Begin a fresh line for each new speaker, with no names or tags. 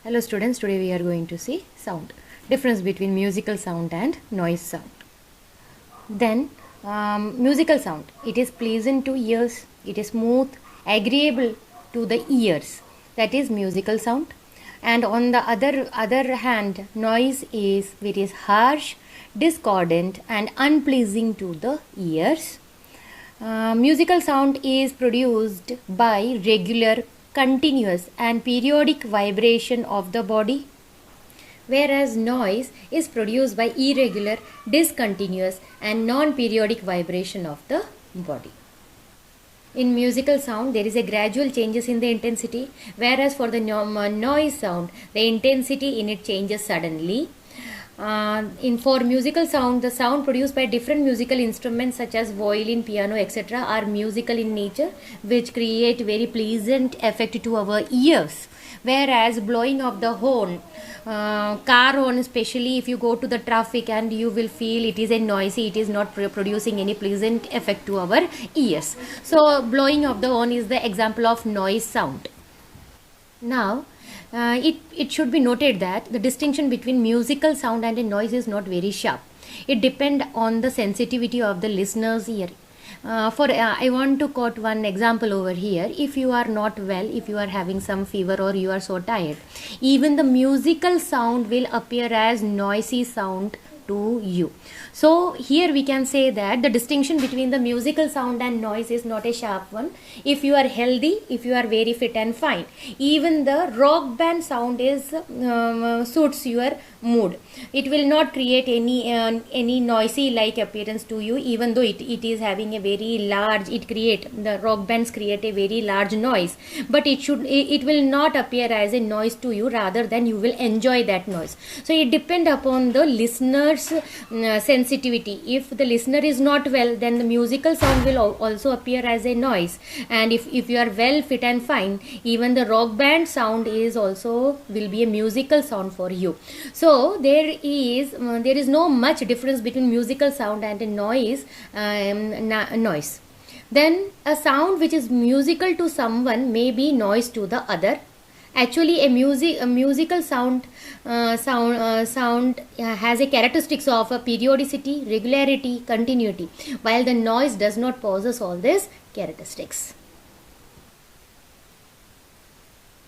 Hello students, today we are going to see sound. Difference between musical sound and noise sound. Then musical sound. It is pleasant to ears. It is smooth, agreeable to the ears. That is musical sound. And on the other hand, noise is very harsh, discordant and unpleasing to the ears. Musical sound is produced by regular, continuous and periodic vibration of the body, whereas noise is produced by irregular, discontinuous and non-periodic vibration of the body. In musical sound, there is a gradual changes in the intensity, whereas for the noise sound, the intensity in it changes suddenly. For musical sound, the sound produced by different musical instruments such as violin, piano, etc. are musical in nature, which create very pleasant effect to our ears. Whereas blowing of the horn, car horn, especially if you go to the traffic, and you will feel it is a noisy, it is not producing any pleasant effect to our ears. So blowing of the horn is the example of noise sound. Now, it should be noted that the distinction between musical sound and a noise is not very sharp. It depends on the sensitivity of the listener's ear. I want to quote one example over here. If you are not well, if you are having some fever or you are so tired, even the musical sound will appear as noisy sound to you. So here we can say that the distinction between the musical sound and noise is not a sharp one. If you are healthy, if you are very fit and fine, even the rock band sound is suits your mood. It will not create any noisy like appearance to you, even though it is having a very large, the rock bands create a very large noise, but it will not appear as a noise to you, rather than you will enjoy that noise. So it depends upon the listener's sensitivity. If the listener is not well, then the musical sound will also appear as a noise, and if you are well, fit and fine, even the rock band sound is also will be a musical sound for you. So there is no much difference between musical sound and a noise. Then a sound which is musical to someone may be noise to the other. Actually, a musical sound has a characteristics of a periodicity, regularity, continuity, while the noise does not possess all these characteristics.